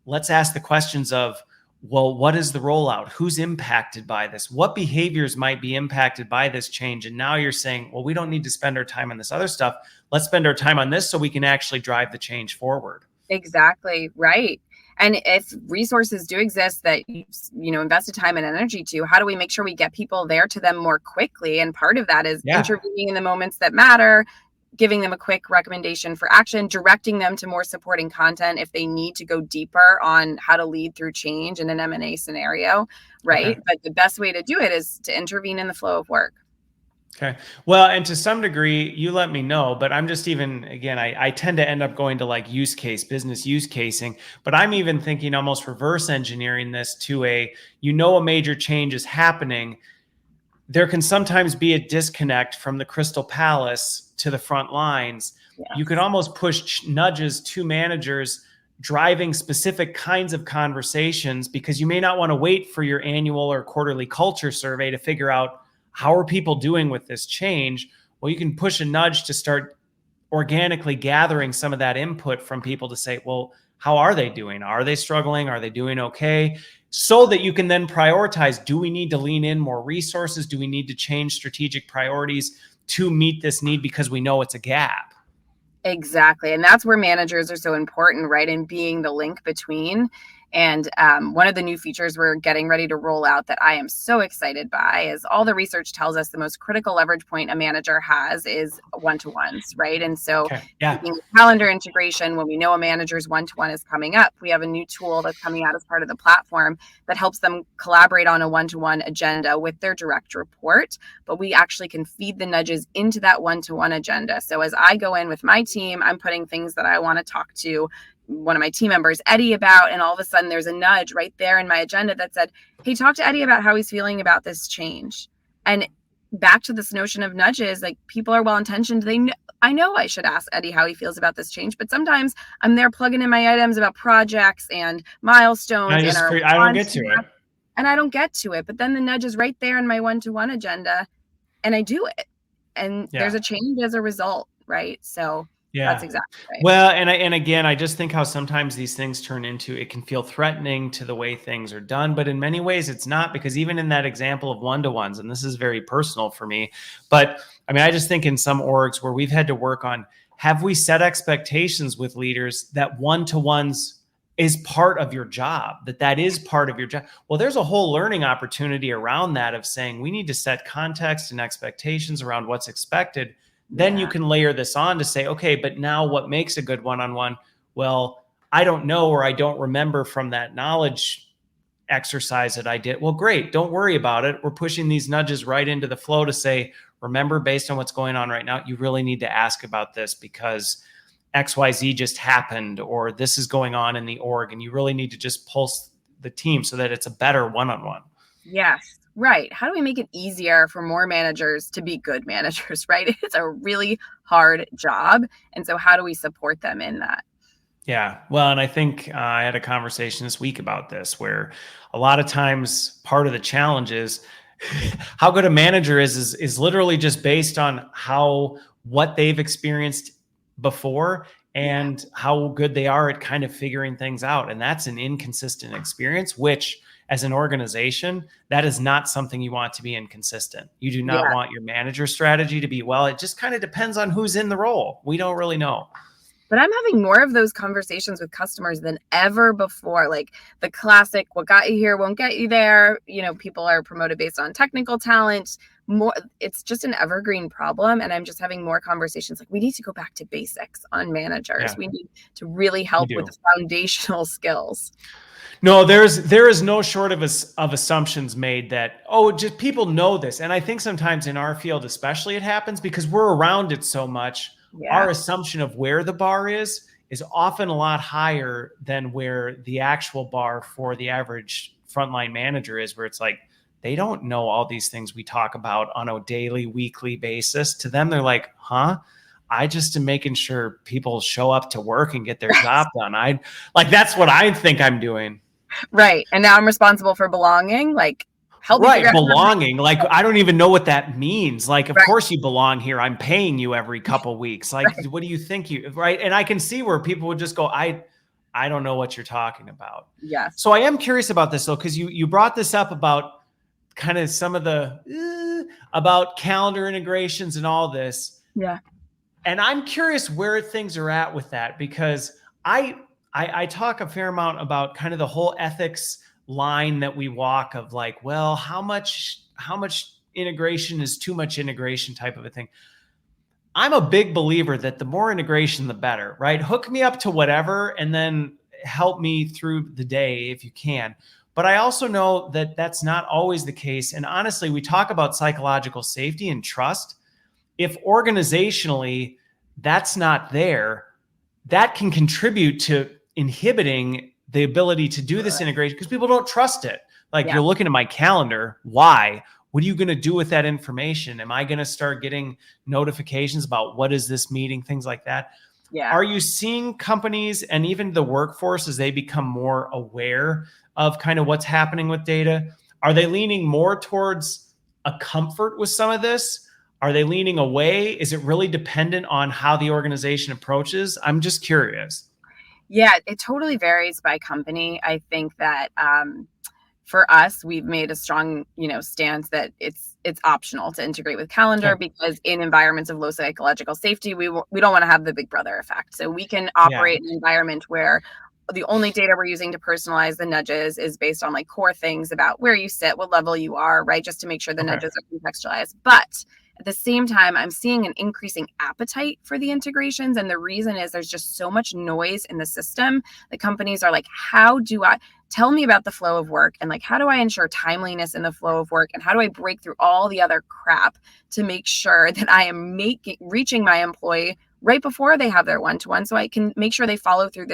let's ask the questions of, well, what is the rollout? Who's impacted by this? What behaviors might be impacted by this change? And now you're saying, well, we don't need to spend our time on this other stuff. Let's spend our time on this so we can actually drive the change forward. Exactly. Right. And if resources do exist that you invested time and energy to, how do we make sure we get people there to them more quickly? And part of that is intervening in the moments that matter, giving them a quick recommendation for action, directing them to more supporting content if they need to go deeper on how to lead through change in an M&A scenario, right? Okay. But the best way to do it is to intervene in the flow of work. Okay. Well, and to some degree, you let me know, but I'm just even, again, I tend to end up going to like business use casing, but I'm even thinking almost reverse engineering this to a major change is happening. There can sometimes be a disconnect from the Crystal Palace to the front lines. Yes. You could almost push nudges to managers driving specific kinds of conversations because you may not want to wait for your annual or quarterly culture survey to figure out how are people doing with this change. Well, you can push a nudge to start organically gathering some of that input from people to say, well, how are they doing? Are they struggling? Are they doing okay? So that you can then prioritize, do we need to lean in more resources? Do we need to change strategic priorities to meet this need because we know it's a gap? Exactly. And that's where managers are so important, right? In being the link between. And one of the new features we're getting ready to roll out that I am so excited by is all the research tells us the most critical leverage point a manager has is one-to-ones, right? And so calendar integration, when we know a manager's one-to-one is coming up, we have a new tool that's coming out as part of the platform that helps them collaborate on a one-to-one agenda with their direct report, but we actually can feed the nudges into that one-to-one agenda. So as I go in with my team, I'm putting things that I want to talk to one of my team members, Eddie, about, and all of a sudden there's a nudge right there in my agenda that said, hey, talk to Eddie about how he's feeling about this change. And back to this notion of nudges, like people are well-intentioned. I know I should ask Eddie how he feels about this change, but sometimes I'm there plugging in my items about projects and milestones. I don't get to it. And I don't get to it, but then the nudge is right there in my one-to-one agenda and I do it. And there's a change as a result, right? So that's exactly right. Well, and again, I just think how sometimes these things turn into, it can feel threatening to the way things are done, but in many ways it's not, because even in that example of one-to-ones, and this is very personal for me, but I mean, I just think in some orgs where we've had to work on, have we set expectations with leaders that one-to-ones is part of your job, that is part of your job? Well, there's a whole learning opportunity around that of saying we need to set context and expectations around what's expected. Then you can layer this on to say, okay, but now what makes a good one-on-one? Well, I don't know, or I don't remember from that knowledge exercise that I did. Well, great. Don't worry about it. We're pushing these nudges right into the flow to say, remember, based on what's going on right now, you really need to ask about this because XYZ just happened, or this is going on in the org, and you really need to just pulse the team so that it's a better one-on-one. Yes. Right. How do we make it easier for more managers to be good managers, right? It's a really hard job. And so how do we support them in that? Yeah. Well, and I think I had a conversation this week about this, where a lot of times part of the challenge is how good a manager is literally just based on what they've experienced before and how good they are at kind of figuring things out. And that's an inconsistent experience, which as an organization, that is not something you want to be inconsistent. You do not want your manager strategy to be, well, it just kind of depends on who's in the role. We don't really know. But I'm having more of those conversations with customers than ever before. Like the classic, what got you here won't get you there. You know, people are promoted based on technical talent. It's just an evergreen problem. And I'm just having more conversations like, we need to go back to basics on managers. We need to really help with the foundational skills. No, there is no short of assumptions made that, oh, just people know this. And I think sometimes in our field especially it happens because we're around it so much. Yeah. Our assumption of where the bar is often a lot higher than where the actual bar for the average frontline manager is, where it's like they don't know all these things we talk about on a daily, weekly basis. To them, they're like, huh? I just am making sure people show up to work and get their job done. That's what I think I'm doing. Right. And now I'm responsible for belonging. Like, help me figure out belonging. Like, I don't even know what that means. Like, of Right. course you belong here. I'm paying you every couple weeks. Like, Right. what do you think right? And I can see where people would just go, I don't know what you're talking about. Yes. So I am curious about this though, because you brought this up about kind of some of the about calendar integrations and all this. Yeah. And I'm curious where things are at with that, because I talk a fair amount about kind of the whole ethics line that we walk of like, well, how much integration is too much integration type of a thing. I'm a big believer that the more integration, the better, right? Hook me up to whatever and then help me through the day if you can. But I also know that that's not always the case. And honestly, we talk about psychological safety and trust. If organizationally that's not there, that can contribute to inhibiting the ability to do this integration because people don't trust it. Like, you're looking at my calendar. Why? What are you going to do with that information? Am I going to start getting notifications about what is this meeting, things like that? Yeah. Are you seeing companies and even the workforce, as they become more aware of kind of what's happening with data, are they leaning more towards a comfort with some of this? Are they leaning away? Is it really dependent on how the organization approaches? I'm just curious. Yeah, it totally varies by company. I think that for us, we've made a strong, stance that it's optional to integrate with calendar, because in environments of low psychological safety, we don't want to have the big brother effect. So we can operate in an environment where the only data we're using to personalize the nudges is based on like core things about where you sit, what level you are, right? Just to make sure the nudges are contextualized. But at the same time, I'm seeing an increasing appetite for the integrations. And the reason is there's just so much noise in the system. The companies are like, tell me about the flow of work, and like, how do I ensure timeliness in the flow of work? And how do I break through all the other crap to make sure that I am reaching my employee right before they have their one-to-one, so I can make sure they follow through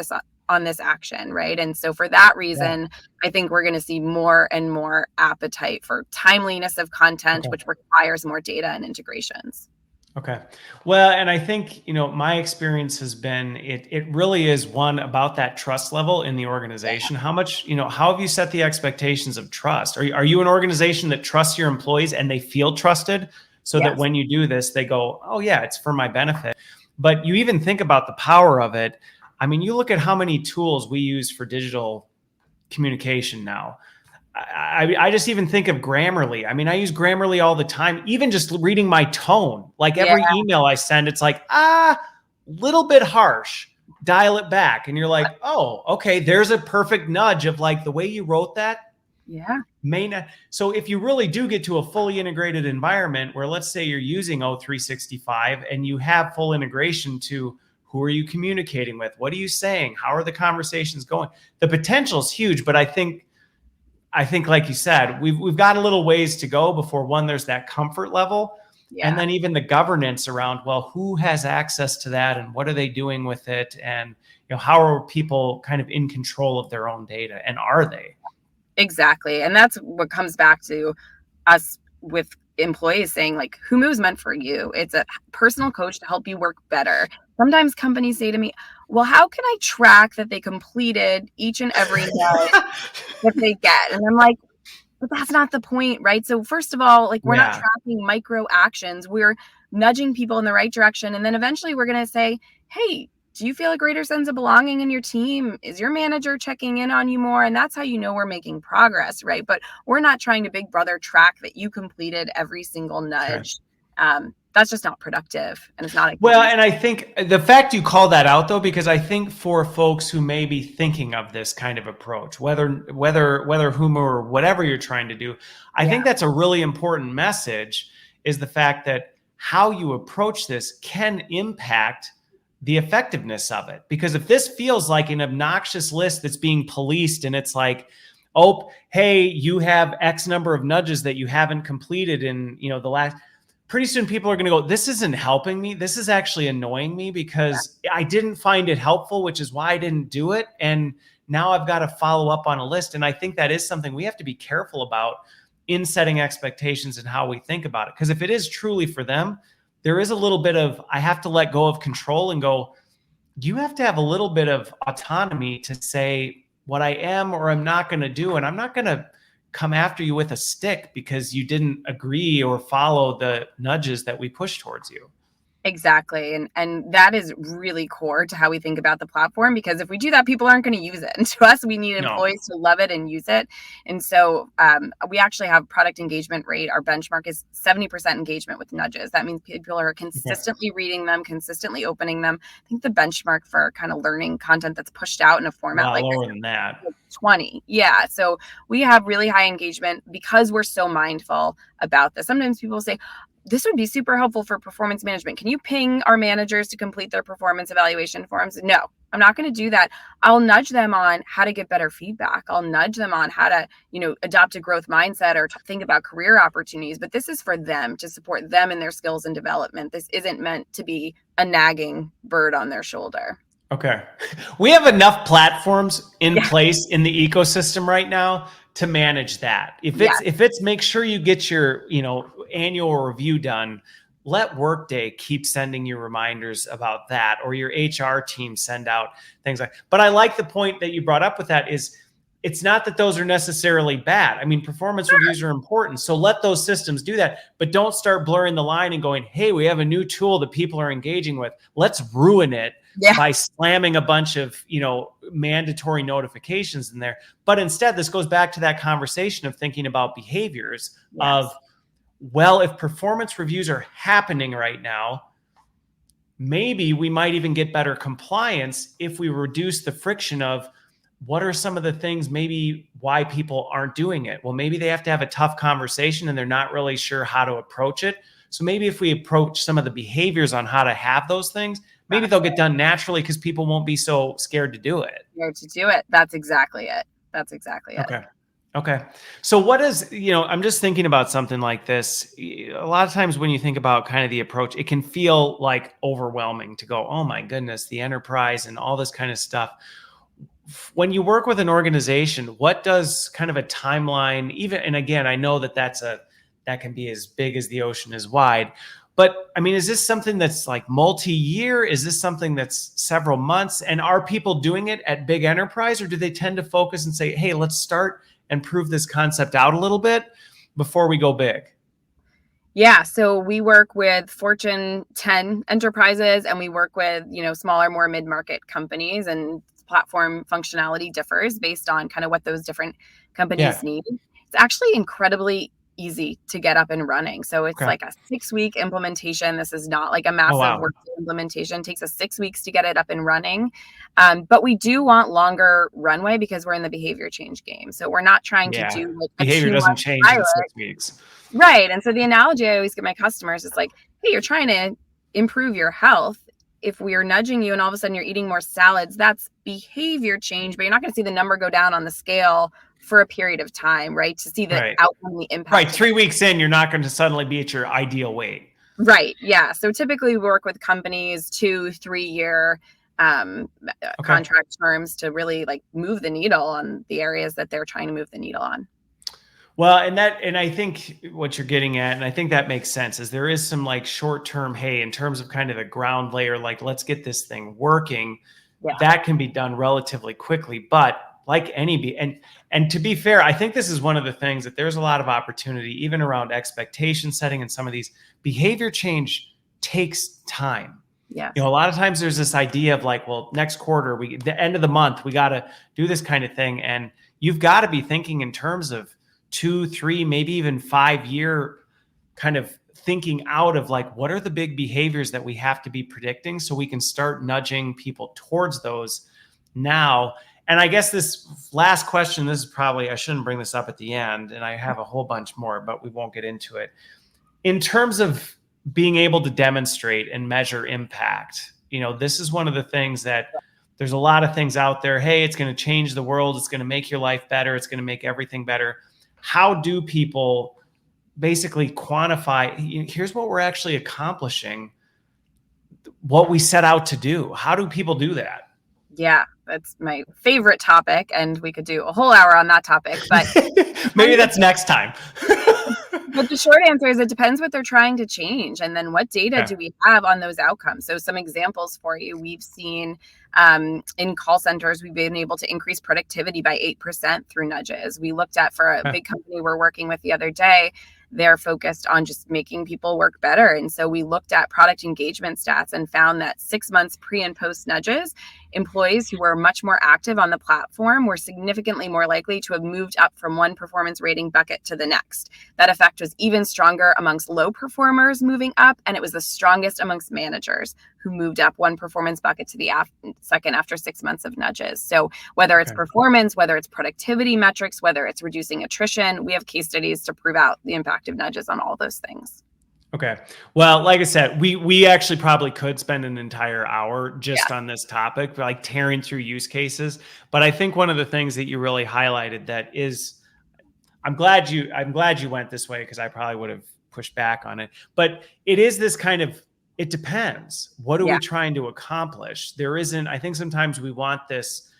on this action, right? And so for that reason, I think we're going to see more and more appetite for timeliness of content, which requires more data and integrations. Okay. Well, and I think, my experience has been, it really is one about that trust level in the organization. How much, how have you set the expectations of trust? Are you an organization that trusts your employees and they feel trusted so that when you do this, they go, oh yeah, it's for my benefit. But you even think about the power of it. I mean, you look at how many tools we use for digital communication now. I just even think of Grammarly. I mean, I use Grammarly all the time, even just reading my tone. Like every email I send, it's like, little bit harsh, dial it back. And you're like, oh, okay, there's a perfect nudge of like the way you wrote that. Yeah. May not. So if you really do get to a fully integrated environment where, let's say you're using O365 and you have full integration to who are you communicating with? What are you saying? How are the conversations going? The potential is huge, but I think, like you said, we've got a little ways to go before there's that comfort level. And then even the governance around, well, who has access to that and what are they doing with it? And, how are people kind of in control of their own data, and are they? Exactly. And that's what comes back to us with employees saying like, Humu is meant for you. It's a personal coach to help you work better. Sometimes companies say to me, well, how can I track that they completed each and every nudge that they get? And I'm like, but that's not the point, right? So first of all, like, we're not tracking micro actions. We're nudging people in the right direction. And then eventually we're going to say, hey, do you feel a greater sense of belonging in your team? Is your manager checking in on you more? And that's how you know we're making progress, right? But we're not trying to big brother track that you completed every single nudge. That's just not productive, and it's not. And I think the fact you call that out, though, because I think for folks who may be thinking of this kind of approach, whether Humu or whatever you're trying to do, I think that's a really important message, is the fact that how you approach this can impact the effectiveness of it. Because if this feels like an obnoxious list that's being policed and it's like, oh, hey, you have X number of nudges that you haven't completed in, the last, pretty soon people are going to go, this isn't helping me. This is actually annoying me because I didn't find it helpful, which is why I didn't do it. And now I've got to follow up on a list. And I think that is something we have to be careful about in setting expectations and how we think about it. Because if it is truly for them, there is a little bit of, I have to let go of control and go, you have to have a little bit of autonomy to say what I am or I'm not going to do. And I'm not going to come after you with a stick because you didn't agree or follow the nudges that we push towards you. Exactly. And that is really core to how we think about the platform, because if we do that, people aren't going to use it. And to us, we need employees to love it and use it. And so we actually have product engagement rate. Our benchmark is 70% engagement with nudges. That means people are consistently reading them, consistently opening them. I think the benchmark for kind of learning content that's pushed out in a format like lower than that. 20. Yeah. So we have really high engagement because we're so mindful about this. Sometimes people say, this would be super helpful for performance management. Can you ping our managers to complete their performance evaluation forms? No, I'm not going to do that. I'll nudge them on how to get better feedback. I'll nudge them on how to, adopt a growth mindset or think about career opportunities. But this is for them, to support them in their skills and development. This isn't meant to be a nagging bird on their shoulder. Okay. We have enough platforms in place in the ecosystem right now to manage that. If it's make sure you get your, annual review done, let Workday keep sending you reminders about that, or your HR team send out things like, but I like the point that you brought up with that is it's not that those are necessarily bad. I mean, performance reviews are important. So let those systems do that, but don't start blurring the line and going, hey, we have a new tool that people are engaging with. Let's ruin it by slamming a bunch of, mandatory notifications in there. But instead, this goes back to that conversation of thinking about behaviors of, well, if performance reviews are happening right now, maybe we might even get better compliance if we reduce the friction of what are some of the things maybe why people aren't doing it. Well, maybe they have to have a tough conversation and they're not really sure how to approach it. So maybe if we approach some of the behaviors on how to have those things, maybe they'll get done naturally because people won't be so scared to do it. That's exactly it. Okay. So what is, I'm just thinking about something like this. A lot of times when you think about kind of the approach, it can feel like overwhelming to go, oh my goodness, the enterprise and all this kind of stuff. When you work with an organization, what does kind of a timeline, even, and again, I know that can be as big as the ocean is wide, but I mean, is this something that's like multi-year? Is this something that's several months? And are people doing it at big enterprise, or do they tend to focus and say, hey, let's start and prove this concept out a little bit before we go big? Yeah. So we work with Fortune 10 enterprises, and we work with, smaller, more mid-market companies, and platform functionality differs based on kind of what those different companies need. It's actually incredibly easy to get up and running. So it's like a 6-week implementation. This is not like a massive Workday implementation. It takes us 6 weeks to get it up and running. But we do want longer runway because we're in the behavior change game. So we're not trying to do like behavior doesn't change in 6 weeks. Right. And so the analogy I always give my customers is like, hey, you're trying to improve your health. If we are nudging you and all of a sudden you're eating more salads, that's behavior change, but you're not going to see the number go down on the scale for a period of time, right? To see the outcome, the impact. Right. 3 weeks in, you're not going to suddenly be at your ideal weight. Right. Yeah. So typically we work with companies 2-3 year contract terms to really like move the needle on the areas that they're trying to move the needle on. Well, and I think what you're getting at, and I think that makes sense, is there is some like short-term, hey, in terms of kind of the ground layer, like let's get this thing working. That can be done relatively quickly, but like any, and to be fair, I think this is one of the things that there's a lot of opportunity, even around expectation setting, and some of these behavior change takes time. Yeah. A lot of times there's this idea of like, well, next quarter, the end of the month, we got to do this kind of thing. And you've got to be thinking in terms of 2, 3, maybe even 5-year kind of thinking out of like, what are the big behaviors that we have to be predicting so we can start nudging people towards those now. And I guess this last question, this is probably, I shouldn't bring this up at the end, and I have a whole bunch more, but we won't get into it. In terms of being able to demonstrate and measure impact, this is one of the things that there's a lot of things out there. Hey, it's going to change the world. It's going to make your life better. It's going to make everything better. How do people basically quantify, here's what we're actually accomplishing, what we set out to do? How do people do that? Yeah, that's my favorite topic, and we could do a whole hour on that topic, but maybe that's next time. But the short answer is it depends what they're trying to change. And then what data do we have on those outcomes? So some examples for you. We've seen in call centers, we've been able to increase productivity by 8% through nudges. We looked at, for a big company we're working with the other day, they're focused on just making people work better. And so we looked at product engagement stats and found that 6 months pre and post nudges, employees who were much more active on the platform were significantly more likely to have moved up from one performance rating bucket to the next. That effect was even stronger amongst low performers moving up, and it was the strongest amongst managers who moved up one performance bucket to the second after 6 months of nudges. So whether it's performance, whether it's productivity metrics, whether it's reducing attrition, we have case studies to prove out the impact of nudges on all those things. Okay. Well, like I said, we actually probably could spend an entire hour just on this topic, like tearing through use cases. But I think one of the things that you really highlighted that is, I'm glad you went this way, because I probably would have pushed back on it. But it is this kind of, it depends. What are we trying to accomplish? There isn't, I think sometimes we want this,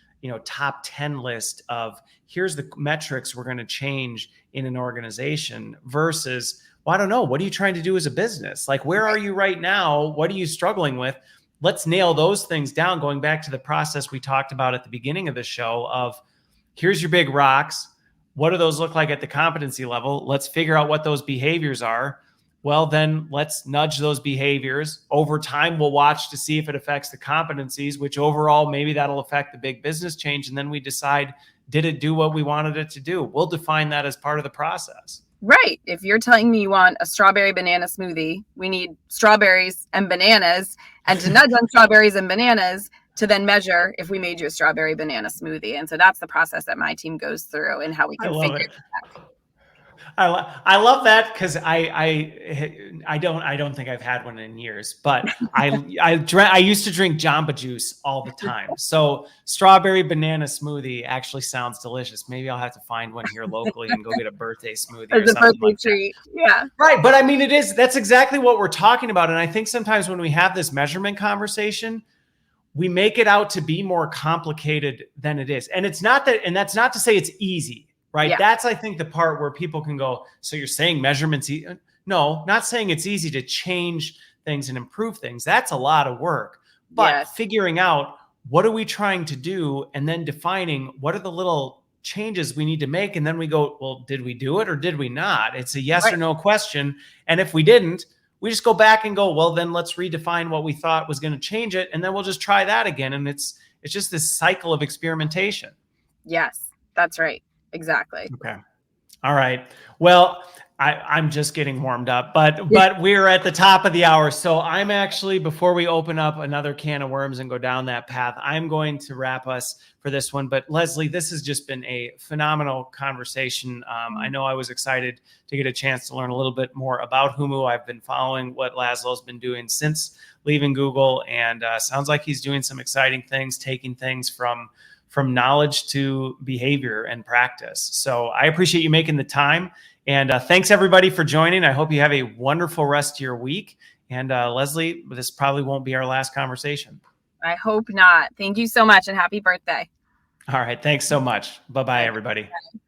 top 10 list of here's the metrics we're going to change in an organization versus, well, I don't know. What are you trying to do as a business? Like, where are you right now? What are you struggling with? Let's nail those things down. Going back to the process we talked about at the beginning of the show of here's your big rocks. What do those look like at the competency level? Let's figure out what those behaviors are. Well, then let's nudge those behaviors. Over time, we'll watch to see if it affects the competencies, which overall, maybe that'll affect the big business change. And then we decide, did it do what we wanted it to do? We'll define that as part of the process. Right. If you're telling me you want a strawberry banana smoothie, we need strawberries and bananas, and to nudge on strawberries and bananas to then measure if we made you a strawberry banana smoothie. And so that's the process that my team goes through and how we can figure it out. I love that, because I don't think I've had one in years, but I used to drink Jamba Juice all the time. So strawberry banana smoothie actually sounds delicious. Maybe I'll have to find one here locally and go get a birthday smoothie or something like that. Yeah. Right. But I mean, that's exactly what we're talking about. And I think sometimes when we have this measurement conversation, we make it out to be more complicated than it is. And it's not that, and that's not to say it's easy. Right. Yeah. That's, I think, the part where people can go, so you're saying measurements? No, not saying it's easy to change things and improve things. That's a lot of work. But figuring out what are we trying to do, and then defining what are the little changes we need to make. And then we go, well, did we do it or did we not? It's a yes or no question. And if we didn't, we just go back and go, well, then let's redefine what we thought was going to change it. And then we'll just try that again. And it's just this cycle of experimentation. Yes, that's right. Exactly. Okay. All right. Well, I'm just getting warmed up, but we're at the top of the hour. So I'm actually, before we open up another can of worms and go down that path, I'm going to wrap us for this one. But Leslie, this has just been a phenomenal conversation. I know I was excited to get a chance to learn a little bit more about Humu. I've been following what Laszlo's been doing since leaving Google, and sounds like he's doing some exciting things, taking things from knowledge to behavior and practice. So I appreciate you making the time. And thanks everybody for joining. I hope you have a wonderful rest of your week. And Leslie, this probably won't be our last conversation. I hope not. Thank you so much, and happy birthday. All right. Thanks so much. Bye-bye, everybody. Bye.